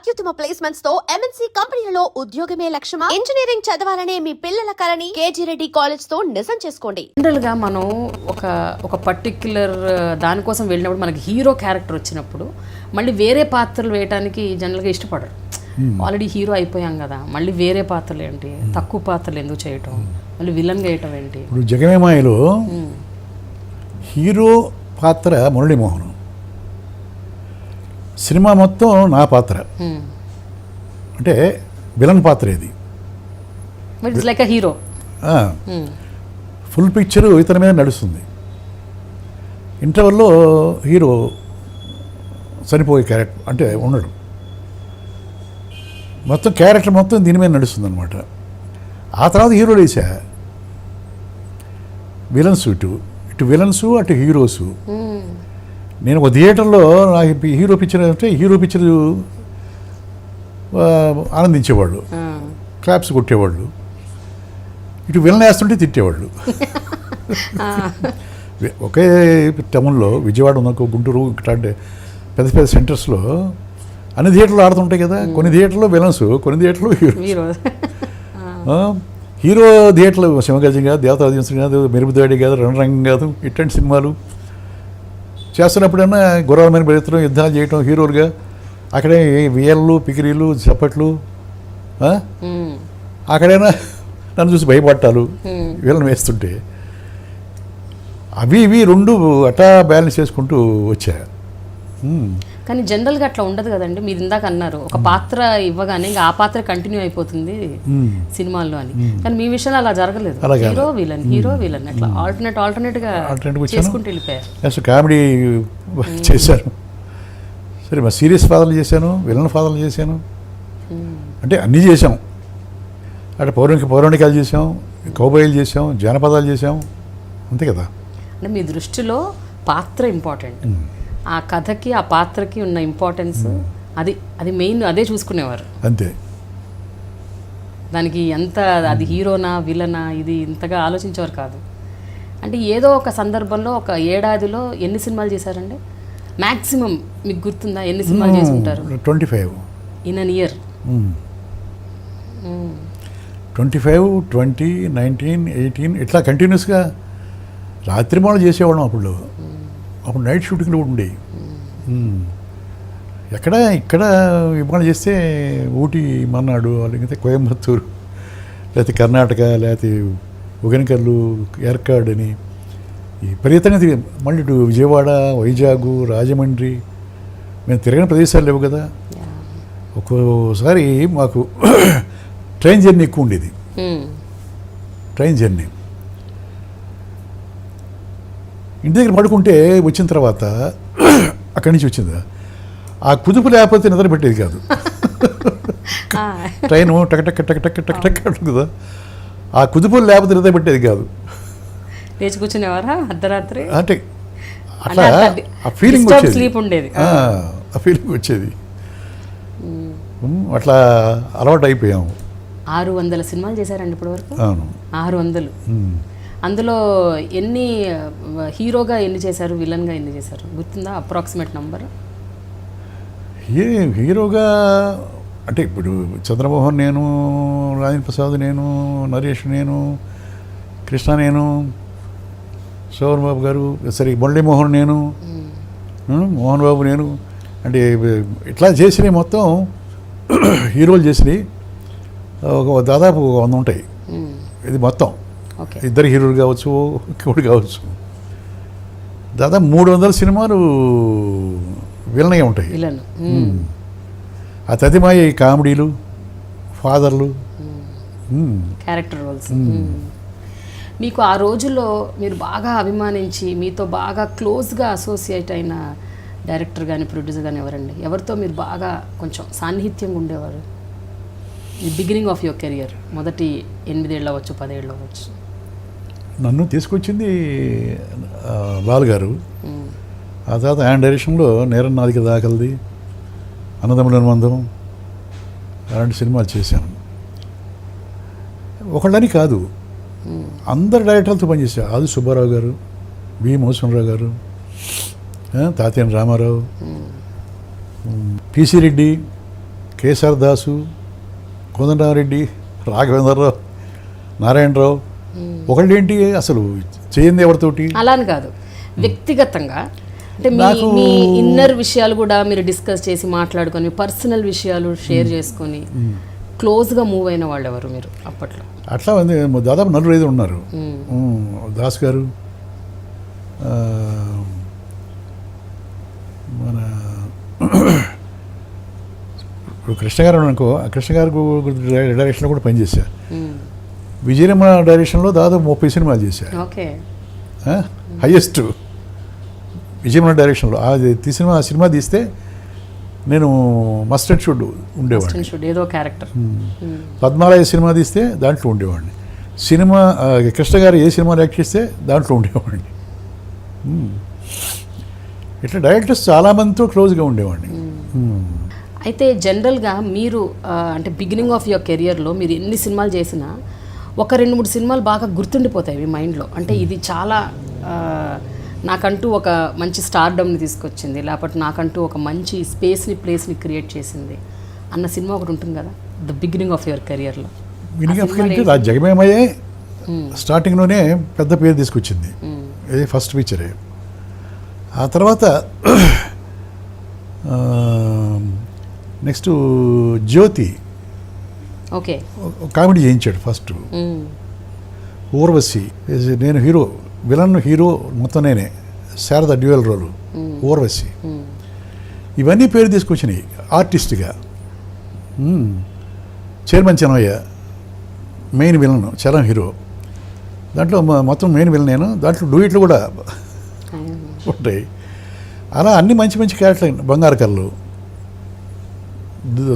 అత్యుత్తమ ప్లేస్మెంట్స్ తో ఎంఎన్సీ కంపెనీలలో ఉద్యోగమే లక్ష్యమా? ఇంజనీరింగ్ చదవాలనే మీ పిల్లల కలని కేజీ రెడ్డి కాలేజ్ తో నిజం చేసుకోండి. జనరల్ గా మనం ఒక పర్టిక్యులర్ దానికోసం వెళ్ళినప్పుడు మనకి హీరో క్యారెక్టర్ వచ్చినప్పుడు మళ్ళీ వేరే పాత్రలు వేయడానికి జనరల్గా ఇష్టపడరు. ఆల్రెడీ హీరో అయిపోయాం కదా, మళ్ళీ వేరే పాత్రలు ఏంటి, తక్కువ పాత్రలు ఎందుకు చేయటం, మళ్ళీ విలన్ వేయటం ఏంటి? ఇప్పుడు జగమేమాయలో హీరో పాత్ర మురళీమోహన్, సినిమా మొత్తం నా పాత్ర, అంటే విలన్ పాత్ర ఇది. It's like hero, full picture ఇతని మీద నడుస్తుంది. ఇంటర్వెల్లో హీరో చనిపోయే క్యారెక్టర్ అంటే ఉండడు, మొత్తం క్యారెక్టర్ మొత్తం దీని మీద నడుస్తుంది అనమాట. ఆ తర్వాత హీరోలు వేసా విలన్స్, ఇటు విలన్స్ అటు హీరోసు. నేను ఒక థియేటర్లో నాకు హీరో పిక్చర్ అంటే హీరో పిక్చర్ ఆనందించేవాళ్ళు, క్లాప్స్ కొట్టేవాళ్ళు, ఇటు విలన్ వేస్తుంటే తిట్టేవాళ్ళు. ఒకే టౌన్లో విజయవాడ ఉందనుకో, గుంటూరు ఇట్లాంటి పెద్ద పెద్ద సెంటర్స్లో అన్ని థియేటర్లు ఆడుతుంటాయి కదా. కొన్ని థియేటర్లో విలన్స్, కొన్ని థియేటర్లో హీరో. హీరో థియేటర్లు శివగజం కాదు, దేవతాదింసం కాదు, మెరుపుదాడి కాదు, రణరంగం కాదు, ఇట్లాంటి సినిమాలు చేస్తున్నప్పుడన్నా గుర్రాల మీద బెత్తడం, యుద్ధాలు చేయటం హీరోలుగా. అక్కడే వియళ్ళు పికిరీలు చప్పట్లు, అక్కడైనా నన్ను చూసి భయపట్టాలు వీళ్ళని వేస్తుంటే, అవి ఇవి రెండు అట్టా బ్యాలెన్స్ చేసుకుంటూ వచ్చా. కానీ జనరల్గా అట్లా ఉండదు కదండి. మీరు ఇందాక అన్నారు ఒక పాత్ర ఇవ్వగానే ఇంకా ఆ పాత్ర కంటిన్యూ అయిపోతుంది సినిమాల్లో అని, కానీ మీ విషయంలో అలా జరగలేదు. హీరో విలన్, హీరో విలన్ అట్లా ఆల్టర్నేట్గా చేసుకుంటూ వెళ్ళిపోయారు. కామెడీ చేశాను, సరే మా సీరియస్ ఫాదర్లు చేశాను, విలన్ ఫాదర్లు చేశాను, అంటే అన్నీ చేసాం. అంటే పౌరాణికాలు చేసాం, కౌబాయిలు చేసాం, జానపదాలు చేసాం, అంతే కదా. అంటే మీ దృష్టిలో పాత్ర ఇంపార్టెంట్, ఆ కథకి ఆ పాత్రకి ఉన్న ఇంపార్టెన్స్ అది మెయిన్, అదే చూసుకునేవారు అంతే. దానికి ఎంత అది హీరోనా విలనా ఇది ఇంతగా ఆలోచించేవారు కాదు. అంటే ఏదో ఒక సందర్భంలో ఒక ఏడాదిలో ఎన్ని సినిమాలు చేశారండి మ్యాక్సిమం? మీకు గుర్తుందా ఎన్ని సినిమాలు చేసి ఉంటారు? 25 ఇన్ అన్ ఇయర్. 25, 20, 19, 18 ఇట్లా కంటిన్యూస్గా రాత్రి మాలు చేసేవాళ్ళం. అప్పుడు నైట్ షూటింగ్లు కూడా ఉండేవి. ఇక్కడ ఇవాళ చేస్తే ఊటీ, మన్నాడు, లేకపోతే కోయంబత్తూరు, లేకపోతే కర్ణాటక, లేకపోతే ఉగనకల్లు, ఏర్కాడ్ అని విపరీతంగా మళ్ళీ ఇటు విజయవాడ, వైజాగ్, రాజమండ్రి, మేము తిరగని ప్రదేశాలు లేవు కదా. ఒక్కోసారి మాకు ట్రైన్ జర్నీ ఎక్కువ ఉండేది. ట్రైన్ జర్నీ ఇంటి దగ్గర పడుకుంటే వచ్చిన తర్వాత అక్కడి నుంచి వచ్చిందా ఆ కుదుపు లేకపోతే నిద్ర పెట్టేది కాదు. ట్రైను టక్ టక్ టక్ టక్ టక్ టక్ అంటుంది కదా, ఆ కుదుపులు లేకపోతే నిద్ర పెట్టేది కాదు. లేచి కూర్చునేవారా అర్ధరాత్రి? అంటే అట్లా ఆ ఫీలింగ్ ఉండేది, ఆ ఫీలింగ్ వచ్చేది. అట్లా అలవాటు అయిపోయాము. 600 సినిమాలు చేశారండి ఇప్పటి వరకు? అవును, 600. అందులో ఎన్ని హీరోగా ఎన్ని చేశారు, విలన్గా ఎన్ని చేశారు గుర్తుందా? Approximate number. హీరోగా అంటే ఇప్పుడు చంద్రమోహన్ నేను, రాజేంద్ర ప్రసాద్ నేను, నరేష్ నేను, కృష్ణ నేను, శోభన్ బాబు గారు, సరే మురళీమోహన్ నేను, మోహన్ బాబు నేను, అంటే ఇట్లా చేసినవి మొత్తం హీరోలు చేసినవి ఒక దాదాపు 100 ఉంటాయి. ఇది మొత్తం ఇద్దరు హీరోలు కావచ్చు, ఇంకోటి కావచ్చు. దాదాపు 300 సినిమాలు విలన్గా ఉంటాయి. ఆ తదిమాయ కామెడీలు, ఫాదర్లు, క్యారెక్టర్ రోల్స్. మీకు ఆ రోజుల్లో మీరు బాగా అభిమానించి మీతో బాగా క్లోజ్గా అసోసియేట్ అయిన డైరెక్టర్ కానీ ప్రొడ్యూసర్ కానీ ఎవరండి? ఎవరితో మీరు బాగా కొంచెం సాన్నిహిత్యంగా ఉండేవారు ఈ బిగినింగ్ ఆఫ్ యువర్ కెరియర్? మొదటి 8 ఏళ్ళు అవ్వచ్చు, 10 ఏళ్ళు అవ్వచ్చు. నన్ను తీసుకొచ్చింది బాల్ గారు. ఆ తర్వాత ఆయన డైరెక్షన్లో నేరం నాదిక దాకలది, అన్నదమ్ముల అనుబంధం, అలాంటి సినిమాలు చేశాను. ఒకళ్ళని కాదు, అందరు డైరెక్టర్లతో పనిచేశారు. ఆది సుబ్బారావు గారు, బి మోహన్రావు గారు, తాతేని రామారావు, పిసి రెడ్డి, కేసర్ దాసు, కోదండరామరెడ్డి, రాఘవేంద్రరావు, నారాయణరావు, ఒకళ్ళేంటి అసలు చేయంది ఎవరితోటి. అలా అని కాదు, వ్యక్తిగతంగా అంటే నాకు మీ ఇన్నర్ విషయాలు కూడా మీరు డిస్కస్ చేసి మాట్లాడుకొని పర్సనల్ విషయాలు షేర్ చేసుకొని క్లోజ్గా మూవ్ అయిన వాళ్ళు ఎవరు మీరు అప్పట్లో? అట్లా ఉంది, దాదాపు 4-5 ఉన్నారు. దాస్ గారు, మన ఇప్పుడు కృష్ణ గారు అనుకో, కృష్ణ గారు డైరెక్షన్లో కూడా పనిచేశా. విజయరమణ డైరెక్షన్లో దాదాపు 30 సినిమాలు చేశా. ఓకే, హైయెస్ట్ విజయరమణ డైరెక్షన్లో ఆ సినిమా తీస్తే నేను మస్ట్ అండ్ షుడ్ ఉండేవాడిని. ఏదో క్యారెక్టర్. పద్మాలయ సినిమా తీస్తే దాంట్లో ఉండేవాడిని. సినిమా కృష్ణ గారు ఏ సినిమాలు యాక్ట్ చేస్తే దాంట్లో ఉండేవాడిని. ఇట్లా డైరెక్టర్స్ చాలామందితో క్లోజ్గా ఉండేవాడిని. అయితే జనరల్గా మీరు అంటే బిగినింగ్ ఆఫ్ యువర్ కెరియర్లో మీరు ఎన్ని సినిమాలు చేసినా ఒక 2-3 సినిమాలు బాగా గుర్తుండిపోతాయి మీ మైండ్లో. అంటే ఇది చాలా నాకంటూ ఒక మంచి స్టార్డమ్ని తీసుకొచ్చింది, లేకపోతే నాకంటూ ఒక మంచి స్పేస్ని ప్లేస్ని క్రియేట్ చేసింది అన్న సినిమా ఒకటి ఉంటుంది కదా, ద బిగినింగ్ ఆఫ్ యువర్ కెరియర్లో. బిగినింగ్ ఆఫ్ కెరియర్ జగమేమయ్యే స్టార్టింగ్లోనే పెద్ద పేరు తీసుకొచ్చింది. ఇది ఫస్ట్ పిక్చరే. ఆ తర్వాత నెక్స్ట్ జ్యోతి ఓకే కామెడీ చేయించాడు ఫస్ట్. ఊర్వశి, నేను హీరో, విలన్ హీరో మొత్తం నేనే, శారద డ్యూయల్ రోలు, ఊర్వశి. ఇవన్నీ పేరు తీసుకొచ్చినాయి ఆర్టిస్ట్గా. Chairman Chennaiah main villain, Chalam hero. దాంట్లో మొత్తం మెయిన్ విలన్ నేను. దాంట్లో డూయిట్లు కూడా ఉంటాయి. అలా అన్ని మంచి మంచి క్యారెక్టర్లు. బంగారు కళ్ళు,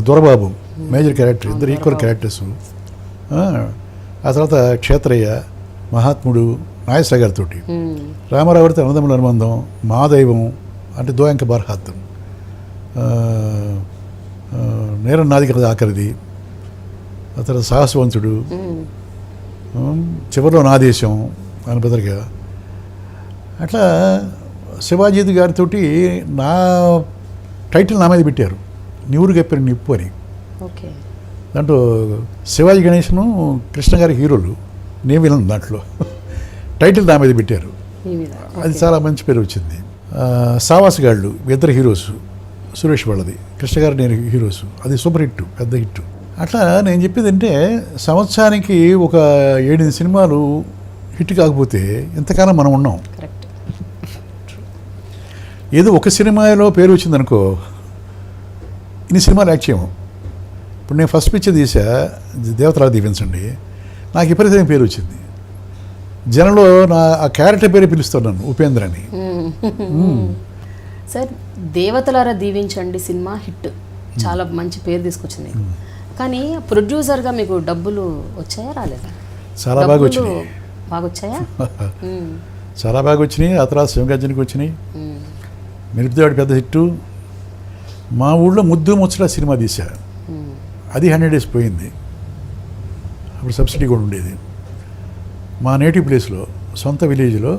దొరబాబు మేజర్ క్యారెక్టర్, ఇద్దరు ఈక్వల్ క్యారెక్టర్స్. ఆ తర్వాత క్షేత్రయ్య, మహాత్ముడు, నాగేశ్వర గారితో, రామారావుడితో అన్నదమ్ముల అనుబంధం, మా దైవం అంటే దోయంక బర్హాత్, నేరం నాది కదా ఆఖరిది, ఆ తర్వాత సాహసవంతుడు, చివరిలో నా దేశం అని బెదరిగా. అట్లా శివాజీ గారితో నా టైటిల్ నా మీద పెట్టారు, నివురు గప్పిన నిప్పు అని. ఓకే, దాంట్లో శివాజీ గణేశను కృష్ణ గారి హీరోలు, నేను విలన్. దాంట్లో టైటిల్ నా మీద పెట్టారు. అది చాలా మంచి పేరు వచ్చింది. సావాసగాళ్ళు ఇద్దరు హీరోస్, సురేష్ వాళ్ళది, కృష్ణ గారు నేను హీరోస్. అది సూపర్ హిట్, పెద్ద హిట్. అట్లా నేను చెప్పేది అంటే సంవత్సరానికి ఒక 7-8 సినిమాలు హిట్ కాకపోతే ఎంతకాలం మనం ఉన్నాం. ఏదో ఒక సినిమాలో పేరు వచ్చిందనుకో, ఇన్ని సినిమాలు యాక్ట్ చేయము. ఇప్పుడు నేను ఫస్ట్ పిక్చర్ తీసా, దేవతలా దీవించండి, నాకు విపరీతమైన పేరు వచ్చింది. జనంలో నా ఆ క్యారెక్టర్ పేరు పిలుస్తాను నన్ను, ఉపేంద్ర అని. సార్, దేవతలారా దీవించండి సినిమా హిట్, చాలా మంచి పేరు తీసుకొచ్చింది. కానీ ప్రొడ్యూసర్గా మీకు డబ్బులు వచ్చాయా రాలేదా? చాలా బాగా వచ్చినాయి. బాగా వచ్చాయా? చాలా బాగా వచ్చినాయి. ఆ తర్వాత శివగర్జనకి వచ్చినాయి. మిరుపుదేవాడి పెద్ద హిట్టు. మా ఊళ్ళో ముద్దు ముచ్చట సినిమా తీశా, అది 100 days పోయింది. అప్పుడు సబ్సిడీ కూడా ఉండేది. మా నేటివ్ ప్లేస్లో, సొంత విలేజ్లో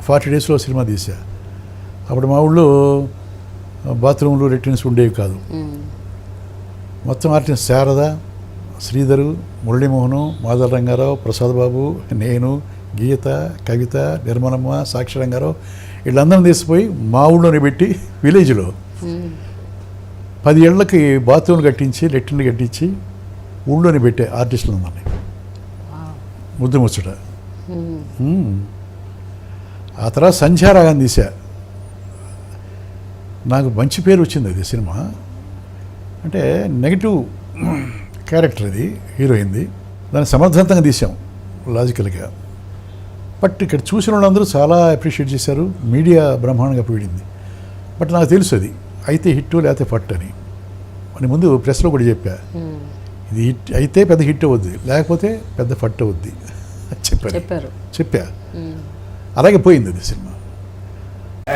40 daysలో సినిమా తీశా. అప్పుడు మా ఊళ్ళో బాత్రూమ్లు, లెట్రిన్స్ ఉండేవి కాదు. మొత్తం ఆర్టిస్ట్ శారద, శ్రీధరు, మురళీమోహను, మాధవ రంగారావు, ప్రసాద్ బాబు, నేను, గీత, కవిత, నిర్మలమ్మ, సాక్షి రంగారావు, వీళ్ళందరం తీసిపోయి మా ఊళ్ళోనే పెట్టి విలేజ్లో 10 ఏళ్ళకి బాత్రూమ్లు కట్టించి, లెట్రిన్లు కట్టించి ఊళ్ళోనే పెట్టే ఆర్టిస్టులు ఉన్నాయి. ముద్దు ముచ్చట. ఆ తర్వాత సంధ్యారాగం తీశా, నాకు మంచి పేరు వచ్చింది. అది సినిమా అంటే నెగిటివ్ క్యారెక్టర్, అది హీరోయిన్ది. దాన్ని సమర్థవంతంగా తీసాం లాజికల్గా. బట్ ఇక్కడ చూసిన వాళ్ళందరూ చాలా అప్రిషియేట్ చేశారు, మీడియా బ్రహ్మాండంగా పోయింది. బట్ నాకు తెలుసు అది అయితే హిట్ లేకపోతే ఫట్ అని ముందు ప్రెస్లో కూడా చెప్పా. ఇది హిట్ అయితే పెద్ద హిట్ అవుద్ది, లేకపోతే పెద్ద ఫట్ అవుద్ది చెప్పా. అలాగే పోయింది అది cinema.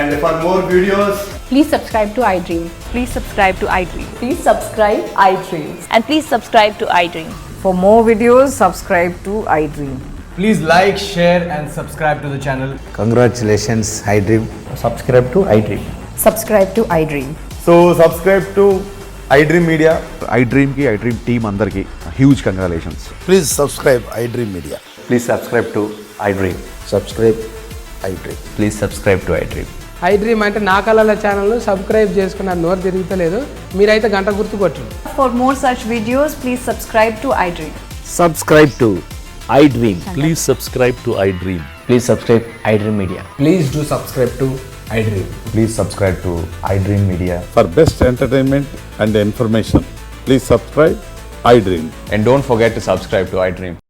And for more videos, Please subscribe to iDream. Please subscribe to iDream. Please subscribe iDream. And please subscribe to iDream. For more videos, subscribe to iDream. please like, share and subscribe to the channel. Congratulations, iDream. Subscribe to iDream. Subscribe to iDream. So subscribe to iDream Media. IDream team అందరికీ huge congratulations. Please subscribe iDream Media. Please subscribe to iDream. Subscribe iDream. Please subscribe to iDream. I dream అంటే నా కళల ఛానల్ను subscribe చేసుకున్న నోరు తిరుగుతలేదు, మీరైతే గంట గుర్తు కొట్టండి. For more such videos, please subscribe to iDream. Subscribe to iDream. Please subscribe to iDream. Please subscribe iDream Media. Please do subscribe to iDream. Please subscribe to I dream media. For best entertainment and information, please subscribe iDream. And don't forget to subscribe to iDream.